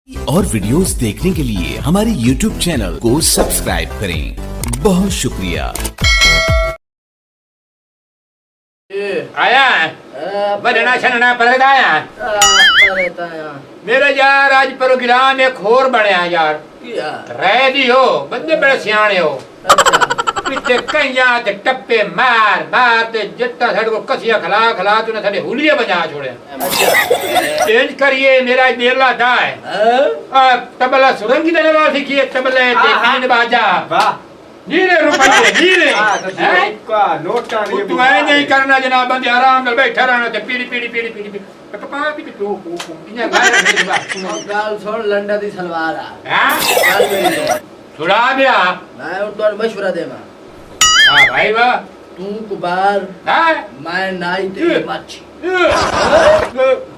और वीडियोस देखने के लिए हमारे YouTube चैनल को सब्सक्राइब करें। बहुत शुक्रिया। आया बजना छनना परदाया मेरा यार आज प्रोग्राम एक और बनया यार रह दी हो बंदे बड़े सियाने हो पिछे कईया ते टप्पे मार मार ते जितना साडे को कसिया खला खला तूने साडे हुलिया बजा छोड़े चेंज करिए मेरा मेला था है तबला सुरंगी देने वाला सीखिए तबले ते बीन बाजा वाह नीरे रुपये नीरे का नोटा नहीं तू ऐ नहीं करना जनाब बंदे आराम ਨਾਲ बैठा रहना ते पीड़ी पीड़ी पीड़ी पीड़ी कपा भी तू इने गाल छोड़ लंडा दी सलवार हां छुड़ा दिया मैं और तो मशवरा देवा हां भाई वाह तू कुबार हां मैं नाई ते मच्छी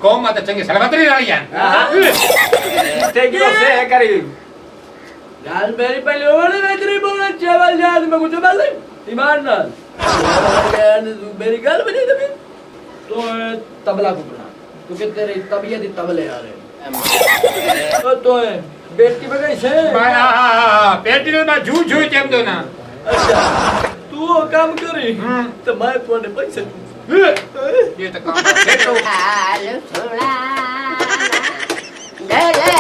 कौन मत चंगे सलमतरी वाली है ते क्यों से करी गाल मेरी पहले ओले में तेरी बोलना चावल याद में कुछ बोल ईमान नाल तू मेरी गाल बनी तभी तो तबला को बना क्योंकि तेरी तबीयत ही तबले आ रहे तो बेटी बगई से हां बेटी ने झूठ झूठ केम दो ना अच्छा तू वो काम करी तो मैं तोने पैसे ये तो काम है तो हाल सुना डले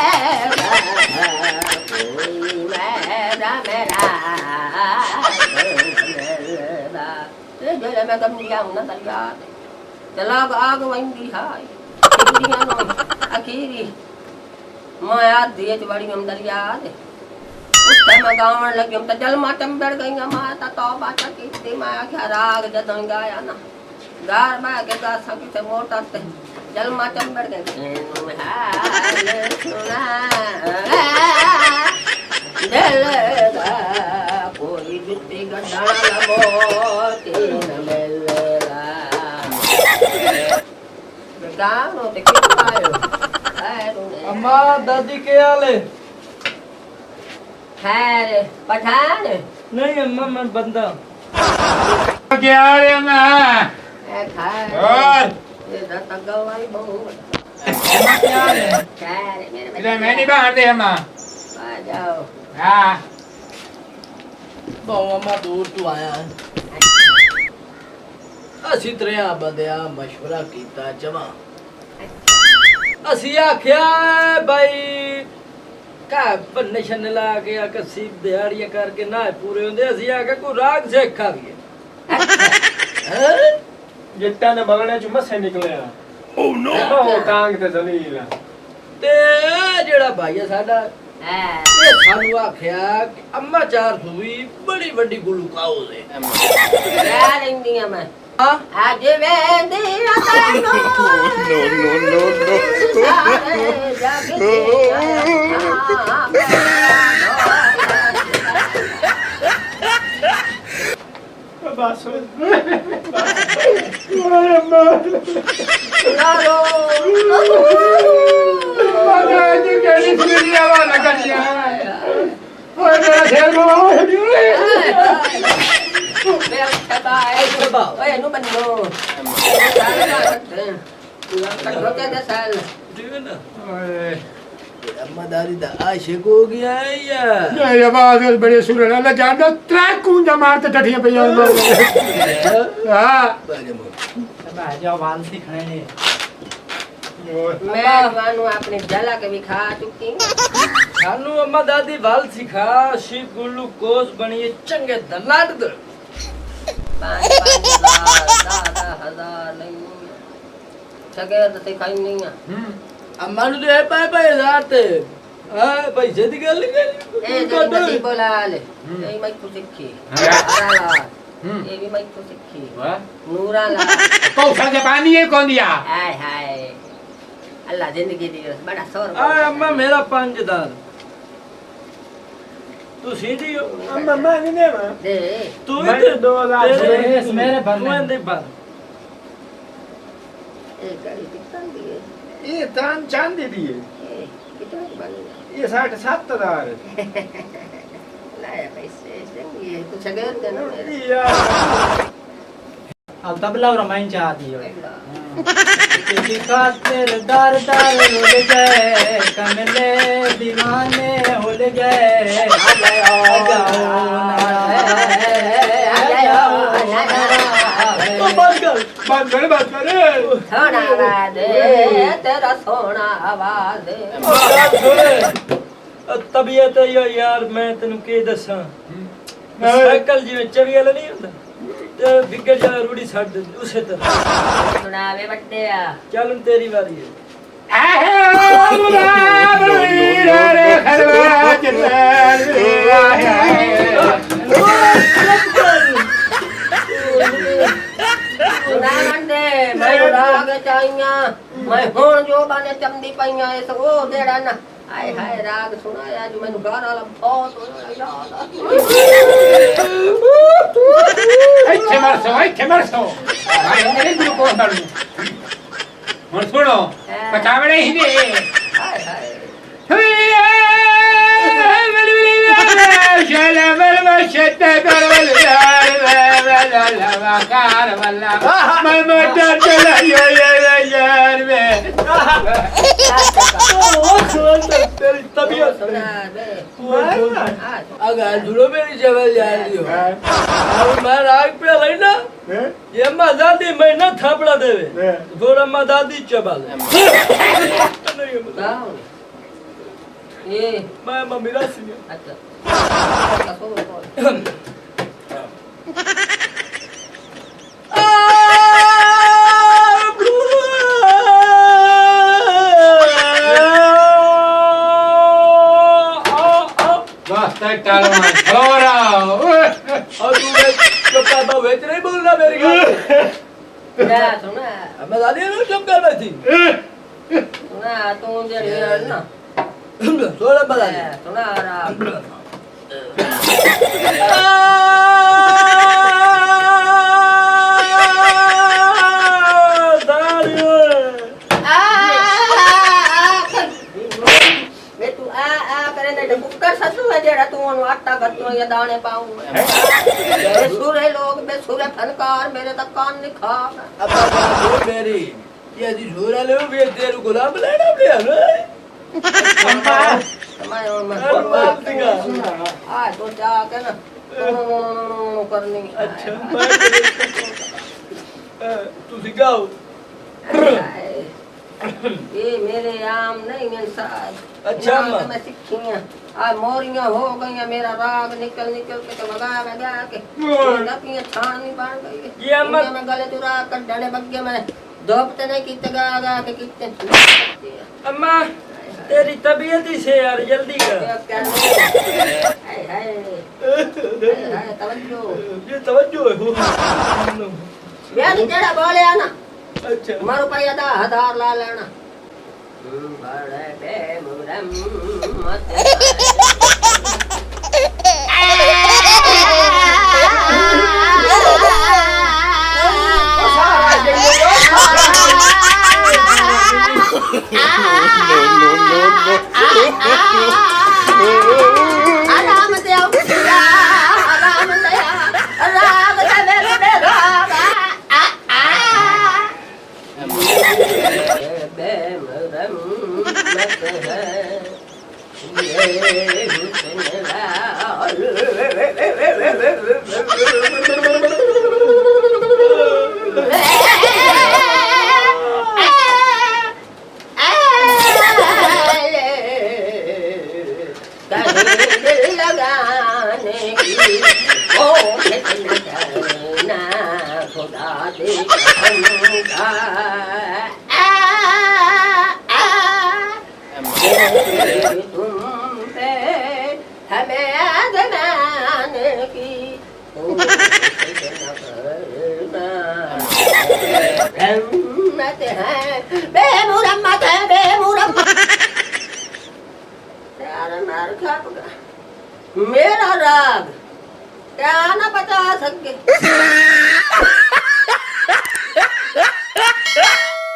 कोई मेरा मेरा डले मैं कम दिया हूं ना दरिया चला आग वंदी हाय दुनिया नो आखिरी मैं याद दिए बड़ी हम दरिया दे उस टाइम गावन लगी हम तो जल मातम बैठ गई माता तौबा की मैं आख्या राग जदों गाया ना गार बा के गा सकी से मोटा ते जल मातम बैठ गई हाल सुना दिल दा कोई जुत्ती गड्ढा न मोती न मिलेगा गानो ते क्यों आयो अम्मा दादी के आले खैर पठान नहीं अम्मा मैं बंदा क्या रे मैं ए खैर और ये दत्ता गवाई बहु क्या है खैर मेरे इधर मैं नहीं बाहर दे हम आ जाओ हां बहु अम्मा दूर तू आया ਅਸੀਂ ਤਰਿਆ ਬੰਦਿਆ ਮਸ਼ਵਰਾ ਕੀਤਾ ਜਮਾ ਅਸੀਂ ਆਖਿਆ ਭਾਈ ਕਾ ਬੰਨੇ ਛਨ ਲਾ ਕੇ ਆ ਕਸੀਬ ਦਿਹਾੜੀਆਂ ਕਰਕੇ ਨਾ ਪੂਰੇ ਹੁੰਦੇ ਅਸੀਂ ਆਖਿਆ ਕੋਈ ਰਾਗ ਸਿੱਖਾ ਵੀ जट्टा ने बगड़े च मसे निकले ओ नो टांग ते जलील ਤੇ ਜਿਹੜਾ ਭਾਈ ਆ ਸਾਡਾ ਇਹ ਸਾਨੂੰ ਆਖਿਆ ਕਿ ਅੰਮਾ ਚਾਰ ਸੂਈ ਬੜੀ ਵੱਡੀ ਗੁਲੂਕਾਓ ਦੇ क्या लेंदी मैं आज वेंदी रतनो नो बस माता जी केली सुनिया वाला करिया ओए मेरा शेर को ओए नु बन्नो तक रोके दे साल ओए अम्मा दादी दा आशिक हो गया है या ये आवाज बड़े सुर अल्लाह जानदा ट्रैक कुंजा मारते टठियां पे यार हां जाओ वाल सीखने ने मैं वानु अपने जला के भी खा चुकी सानू अम्मा दादी वाल सिखा शी ग्लूकोज बनिए चंगे दलाट दे 5,000 नहीं सके तो सिखाई नहीं है अम्मा नु दे पाए हजार ते हां पैसे दी गल ए जल्दी बोला ले ए मैं कुछ सीखी ये भी मैं कुछ सीखी नूरा ला कौशल के पानी ये कौन दिया हाय हाय अल्लाह जिंदगी दी बड़ा सौर आ अम्मा मेरा 5000 तू सीधी हो अम्मा मैं नहीं देवा दे तू मैं 2000 मेरे भरने दे भर ए गाड़ी कितना दी है ये तान चांदी दी है कितना बनी ये 7,500 लाया पैसे ये कुछ अगर देना यार अब तबला और माइन चाहती है तेरी खातिर दार दार रुल गए, कमले दीवाने हुल गए। आ जाओ बात कर सोना आवाज़ तेरा सोना आवाज़। तबीयत यो यार मैं तेन के दसा साइकिल जिवें चवी वाला नहीं हुंदा ते बिगड़ जा रूड़ी छड्ड उसे तरह सुनावे बट्टे आ चल हुन तेरी बारी है। सुना मंडे मैं राग चाहिया मैं हुण जो बाने चमदी पईया इस ओ देड़ा ना हाय हाय राग सुनाया जो मैनू गाना वाला बहुत ਇੱਥੇ ਮਰਸੋ ਭਾਈ ਮੇਰੇ ਗੁਰੂ ਕੋਲ ਬੜੂ ਹੁਣ ਸੁਣੋ ਪਛਾਵਣੇ ਹੀ ਨੇ हाय हाय तेरी तबीयत सुना दे अगर जुड़ो मेरी जबल जा रही हो अब मैं राग पे लेना ये अम्मा दादी मैं ना थापड़ा देवे थोड़ा अम्मा दादी चबल ये मैं मम्मी रासी अच्छा और तू चुप कर दो वेच नहीं बोलना मेरी गल क्या सुना मैं दादी ने चुप कर बैठी सुना तू जेड़ी ना थोड़ा बता दे सुना राग आटा गत्तो या दाने पाऊं बेसुरे लोग बेसुरे फनकार मेरे तक कान नहीं खा अब बात मेरी ये जी झोरा ले वे तेरे गुलाब लेना भी है मैं मत आ तो जाके ना करनी अच्छा तू सिखाओ ये मेरे आम नहीं इंसान अच्छा अम्मा मैं सीखी हैं आज मोरियां हो गई मेरा राग निकल निकल के तो लगा के पियां छानी बन गई ये अम्मा मैं गले तू राग कढ़ने बग्गे में दोपते नहीं किते गा के किते अम्मा तेरी तबीयत ही से यार जल्दी कर हाय हाय तवज्जो ये तवज्जो है यानी तेरा बोले आना अच्छा मारो पाया दा हदार ला लेना बड़े बेमुरम मत आराम दे आराम दे राग दे मेरे राग लगाने की खुदा दे तुम पे हमें जमाने की रहमत है बेमुरम्मत है बेमुरम्मत यार मार खापगा मेरा राग क्या ना बता सके